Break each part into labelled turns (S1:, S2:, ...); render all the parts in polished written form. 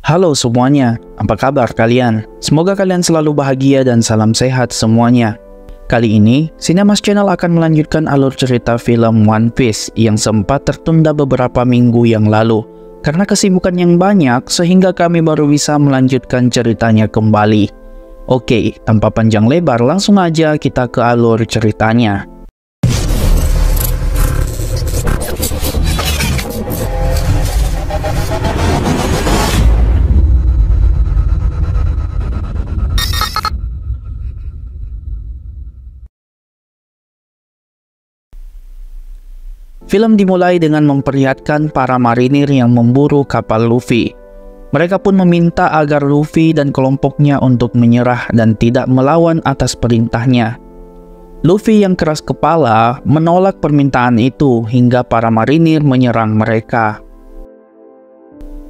S1: Halo semuanya, apa kabar kalian? Semoga kalian selalu bahagia dan salam sehat semuanya. Kali ini, Cinemas Channel akan melanjutkan alur cerita film One Piece yang sempat tertunda beberapa minggu yang lalu. Karena kesibukan yang banyak, sehingga kami baru bisa melanjutkan ceritanya kembali. Oke, tanpa panjang lebar, langsung aja kita ke alur ceritanya. Film dimulai dengan memperlihatkan para marinir yang memburu kapal Luffy. Mereka pun meminta agar Luffy dan kelompoknya untuk menyerah dan tidak melawan atas perintahnya. Luffy yang keras kepala menolak permintaan itu hingga para marinir menyerang mereka.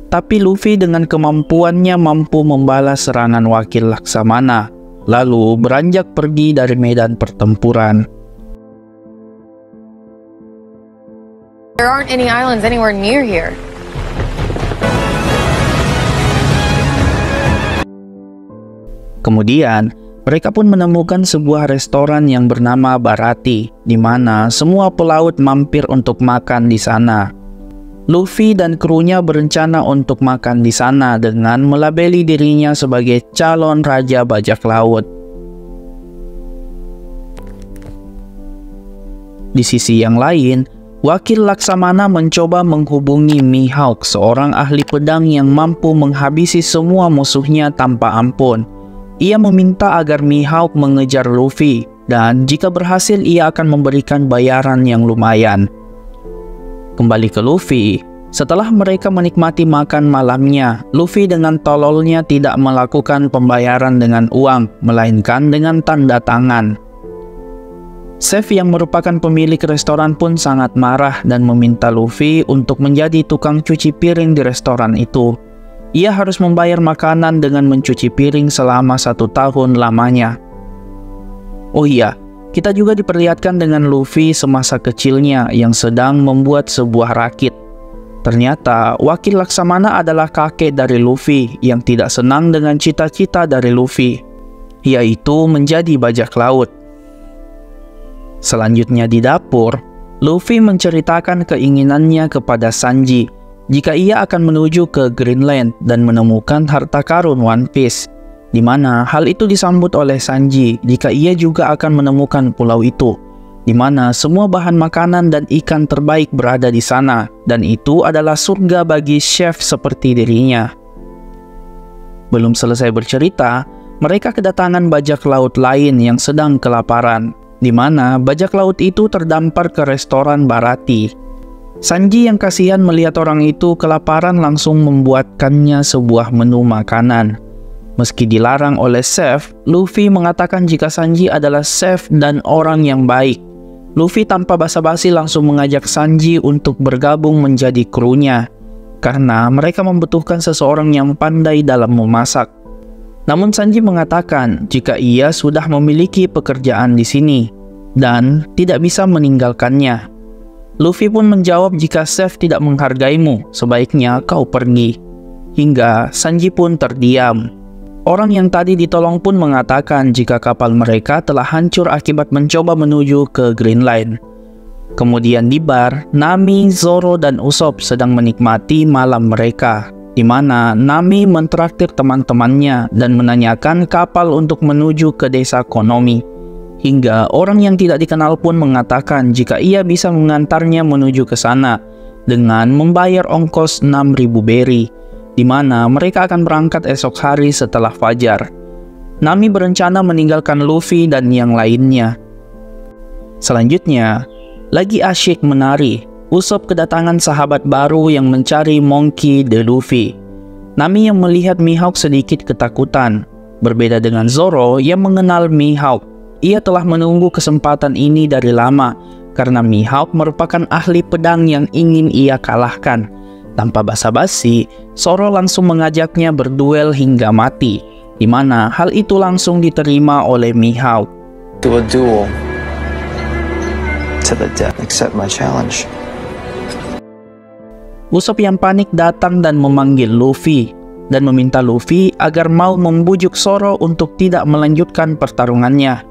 S1: Tapi Luffy dengan kemampuannya mampu membalas serangan wakil Laksamana, lalu beranjak pergi dari medan pertempuran.
S2: There aren't any islands anywhere near here.
S1: Kemudian, mereka pun menemukan sebuah restoran yang bernama Baratie, di mana semua pelaut mampir untuk makan di sana. Luffy dan krunya berencana untuk makan di sana dengan melabeli dirinya sebagai calon raja bajak laut. Di sisi yang lain, wakil Laksamana mencoba menghubungi Mihawk, seorang ahli pedang yang mampu menghabisi semua musuhnya tanpa ampun. Ia meminta agar Mihawk mengejar Luffy, dan jika berhasil ia akan memberikan bayaran yang lumayan. Kembali ke Luffy, setelah mereka menikmati makan malamnya, Luffy dengan tololnya tidak melakukan pembayaran dengan uang, melainkan dengan tanda tangan. Chef yang merupakan pemilik restoran pun sangat marah dan meminta Luffy untuk menjadi tukang cuci piring di restoran itu. Ia harus membayar makanan dengan mencuci piring selama 1 tahun lamanya. Oh iya, kita juga diperlihatkan dengan Luffy semasa kecilnya yang sedang membuat sebuah rakit. Ternyata, wakil Laksamana adalah kakek dari Luffy yang tidak senang dengan cita-cita dari Luffy, yaitu menjadi bajak laut. Selanjutnya di dapur, Luffy menceritakan keinginannya kepada Sanji jika ia akan menuju ke Greenland dan menemukan harta karun One Piece, di mana hal itu disambut oleh Sanji jika ia juga akan menemukan pulau itu, di mana semua bahan makanan dan ikan terbaik berada di sana, dan itu adalah surga bagi chef seperti dirinya. Belum selesai bercerita, mereka kedatangan bajak laut lain yang sedang kelaparan, di mana bajak laut itu terdampar ke restoran Baratie. Sanji yang kasihan melihat orang itu kelaparan langsung membuatkannya sebuah menu makanan. Meski dilarang oleh chef, Luffy mengatakan jika Sanji adalah chef dan orang yang baik. Luffy tanpa basa-basi langsung mengajak Sanji untuk bergabung menjadi krunya, karena mereka membutuhkan seseorang yang pandai dalam memasak. Namun Sanji mengatakan jika ia sudah memiliki pekerjaan di sini dan tidak bisa meninggalkannya. Luffy pun menjawab jika chef tidak menghargaimu, sebaiknya kau pergi. Hingga Sanji pun terdiam. Orang yang tadi ditolong pun mengatakan jika kapal mereka telah hancur akibat mencoba menuju ke Greenland. Kemudian di bar, Nami, Zoro, dan Usopp sedang menikmati malam mereka, di mana Nami mentraktir teman-temannya dan menanyakan kapal untuk menuju ke desa Konomi. Hingga orang yang tidak dikenal pun mengatakan jika ia bisa mengantarnya menuju ke sana dengan membayar ongkos 6.000 beri, di mana mereka akan berangkat esok hari setelah fajar. Nami berencana meninggalkan Luffy dan yang lainnya. Selanjutnya, lagi asyik menari, Usopp kedatangan sahabat baru yang mencari Monkey D. Luffy. Nami yang melihat Mihawk sedikit ketakutan. Berbeda dengan Zoro yang mengenal Mihawk, ia telah menunggu kesempatan ini dari lama karena Mihawk merupakan ahli pedang yang ingin ia kalahkan. Tanpa basa-basi, Zoro langsung mengajaknya berduel hingga mati, di mana hal itu langsung diterima oleh Mihawk.
S3: Do a duel to the death. Accept my challenge.
S1: Usopp yang panik datang dan memanggil Luffy. dan meminta Luffy agar mau membujuk Zoro untuk tidak melanjutkan pertarungannya.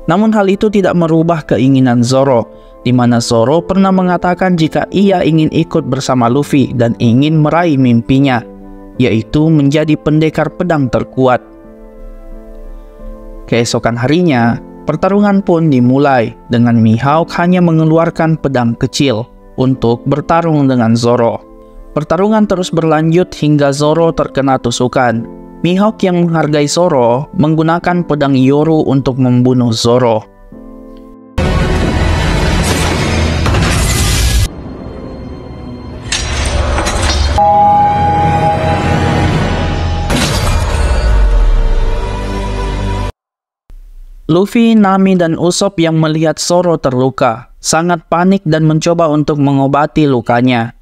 S1: Namun hal itu tidak merubah keinginan Zoro, di mana Zoro pernah mengatakan jika ia ingin ikut bersama Luffy dan ingin meraih mimpinya, yaitu menjadi pendekar pedang terkuat. Keesokan harinya, pertarungan pun dimulai dengan Mihawk hanya mengeluarkan pedang kecil untuk bertarung dengan Zoro. Pertarungan terus berlanjut hingga Zoro terkena tusukan. Mihawk yang menghargai Zoro menggunakan pedang Yoru untuk membunuh Zoro. Luffy, Nami, dan Usopp yang melihat Zoro terluka sangat panik dan mencoba untuk mengobati lukanya.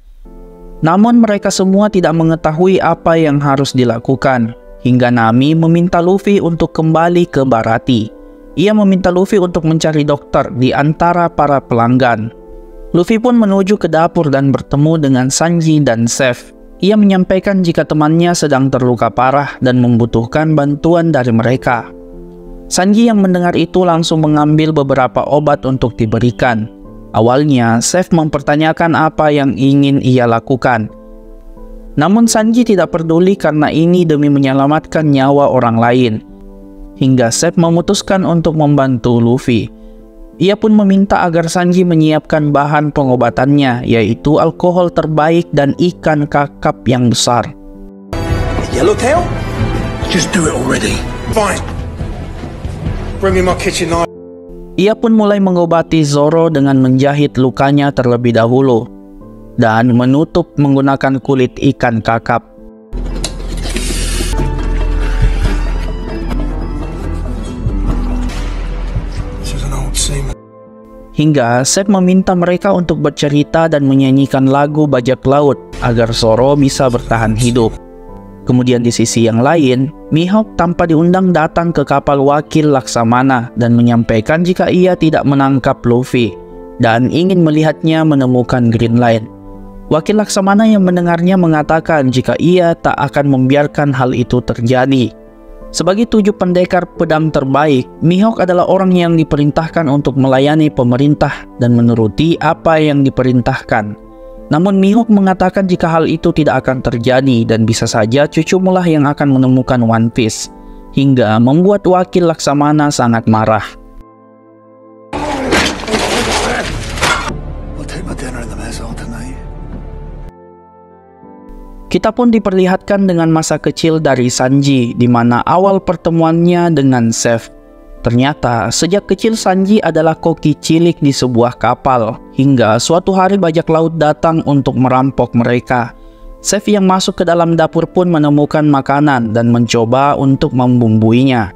S1: Namun mereka semua tidak mengetahui apa yang harus dilakukan. Hingga Nami meminta Luffy untuk kembali ke Baratie. Ia meminta Luffy untuk mencari dokter di antara para pelanggan. Luffy pun menuju ke dapur dan bertemu dengan Sanji dan Seth. Ia menyampaikan jika temannya sedang terluka parah dan membutuhkan bantuan dari mereka. Sanji yang mendengar itu langsung mengambil beberapa obat untuk diberikan. Awalnya, Seth mempertanyakan apa yang ingin ia lakukan. Namun Sanji tidak peduli karena ini demi menyelamatkan nyawa orang lain. Hingga Seth memutuskan untuk membantu Luffy. Ia pun meminta agar Sanji menyiapkan bahan pengobatannya, yaitu alkohol terbaik dan ikan kakap yang besar.
S4: Yellowtail? Just do it already. Fine. Bring me my kitchen knife.
S1: Ia pun mulai mengobati Zoro dengan menjahit lukanya terlebih dahulu dan menutup menggunakan kulit ikan kakap. Hingga Seth meminta mereka untuk bercerita dan menyanyikan lagu bajak laut agar Zoro bisa bertahan hidup. Kemudian di sisi yang lain, Mihawk tanpa diundang datang ke kapal wakil Laksamana dan menyampaikan jika ia tidak menangkap Luffy dan ingin melihatnya menemukan Green Line. Wakil Laksamana yang mendengarnya mengatakan jika ia tak akan membiarkan hal itu terjadi. Sebagai 7 pendekar pedang terbaik, Mihawk adalah orang yang diperintahkan untuk melayani pemerintah dan menuruti apa yang diperintahkan. Namun Mihawk mengatakan jika hal itu tidak akan terjadi dan bisa saja cucumu yang akan menemukan One Piece, hingga membuat wakil Laksamana sangat marah. Kita pun diperlihatkan dengan masa kecil dari Sanji, di mana awal pertemuannya dengan Seth. Ternyata, sejak kecil Sanji adalah koki cilik di sebuah kapal, hingga suatu hari bajak laut datang untuk merampok mereka. Seth yang masuk ke dalam dapur pun menemukan makanan dan mencoba untuk membumbuinya.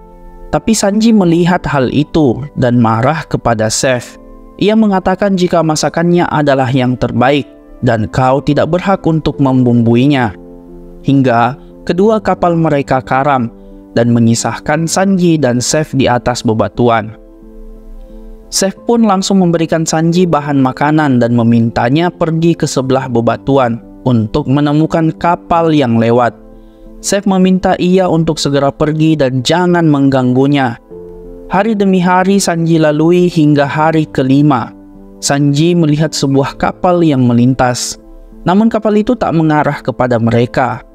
S1: Tapi Sanji melihat hal itu dan marah kepada Seth. Ia mengatakan jika masakannya adalah yang terbaik, dan kau tidak berhak untuk membumbuinya. Hingga kedua kapal mereka karam dan menyisahkan Sanji dan Seth di atas bebatuan. Seth pun langsung memberikan Sanji bahan makanan dan memintanya pergi ke sebelah bebatuan untuk menemukan kapal yang lewat. Seth meminta ia untuk segera pergi dan jangan mengganggunya. Hari demi hari Sanji lalui hingga hari kelima. Sanji melihat sebuah kapal yang melintas, namun kapal itu tak mengarah kepada mereka.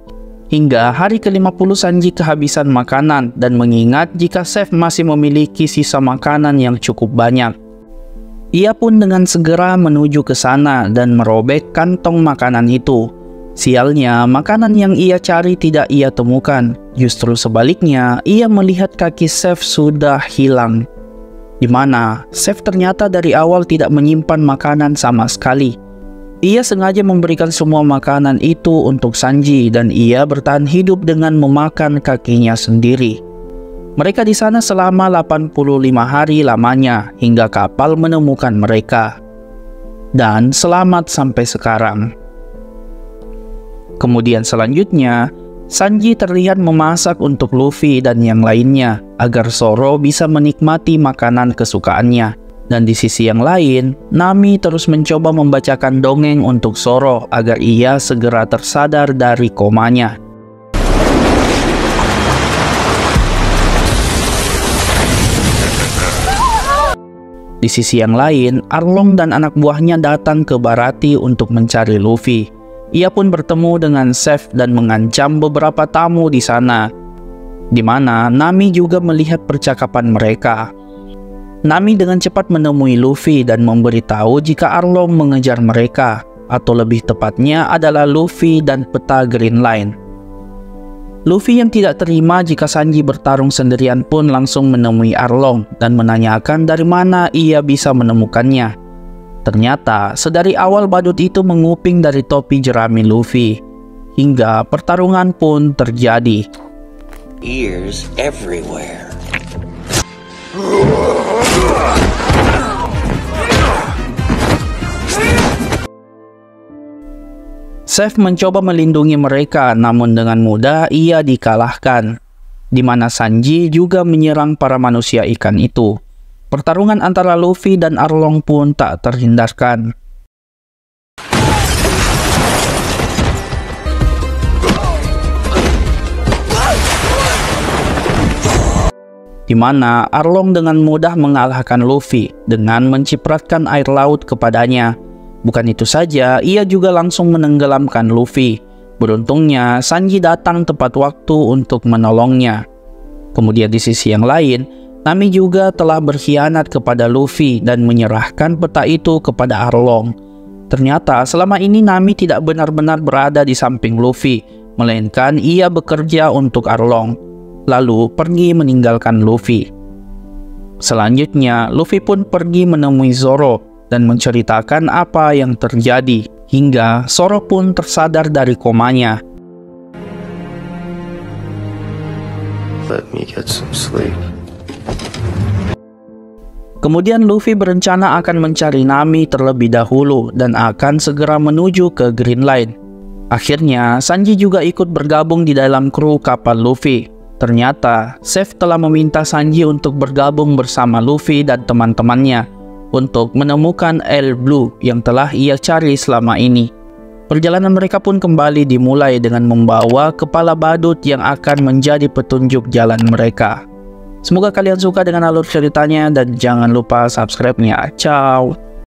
S1: Hingga hari ke-50 Sanji kehabisan makanan dan mengingat jika Seth masih memiliki sisa makanan yang cukup banyak. Ia pun dengan segera menuju ke sana dan merobek kantong makanan itu. Sialnya, makanan yang ia cari tidak ia temukan. Justru sebaliknya, ia melihat kaki Seth sudah hilang, di mana Seth ternyata dari awal tidak menyimpan makanan sama sekali. Ia sengaja memberikan semua makanan itu untuk Sanji dan ia bertahan hidup dengan memakan kakinya sendiri. Mereka di sana selama 85 hari lamanya hingga kapal menemukan mereka. Dan selamat sampai sekarang. Kemudian selanjutnya, Sanji terlihat memasak untuk Luffy dan yang lainnya agar Zoro bisa menikmati makanan kesukaannya. Dan di sisi yang lain, Nami terus mencoba membacakan dongeng untuk Zoro agar ia segera tersadar dari komanya. Di sisi yang lain, Arlong dan anak buahnya datang ke Baratie untuk mencari Luffy. Ia pun bertemu dengan Zeff dan mengancam beberapa tamu di sana, di mana Nami juga melihat percakapan mereka. Nami dengan cepat menemui Luffy dan memberitahu jika Arlong mengejar mereka, atau lebih tepatnya adalah Luffy dan peta Green Line. Luffy yang tidak terima jika Sanji bertarung sendirian pun langsung menemui Arlong dan menanyakan dari mana ia bisa menemukannya. Ternyata sedari awal badut itu menguping dari topi jerami Luffy, hingga pertarungan pun terjadi.
S5: Ears everywhere.
S1: Zeff mencoba melindungi mereka, namun dengan mudah ia dikalahkan, di mana Sanji juga menyerang para manusia ikan itu. Pertarungan antara Luffy dan Arlong pun tak terhindarkan. Di mana Arlong dengan mudah mengalahkan Luffy dengan mencipratkan air laut kepadanya. Bukan itu saja, ia juga langsung menenggelamkan Luffy. Beruntungnya, Sanji datang tepat waktu untuk menolongnya. Kemudian di sisi yang lain, Nami juga telah berkhianat kepada Luffy dan menyerahkan peta itu kepada Arlong. Ternyata selama ini Nami tidak benar-benar berada di samping Luffy, melainkan ia bekerja untuk Arlong, lalu pergi meninggalkan Luffy. Selanjutnya, Luffy pun pergi menemui Zoro dan menceritakan apa yang terjadi, hingga Zoro pun tersadar dari komanya.
S3: Let me get some sleep.
S1: Kemudian Luffy berencana akan mencari Nami terlebih dahulu dan akan segera menuju ke Green Line. Akhirnya, Sanji juga ikut bergabung di dalam kru kapal Luffy. Ternyata, Zeff telah meminta Sanji untuk bergabung bersama Luffy dan teman-temannya untuk menemukan El Blue yang telah ia cari selama ini. Perjalanan mereka pun kembali dimulai dengan membawa kepala badut yang akan menjadi petunjuk jalan mereka. Semoga kalian suka dengan alur ceritanya dan jangan lupa subscribe-nya. Ciao!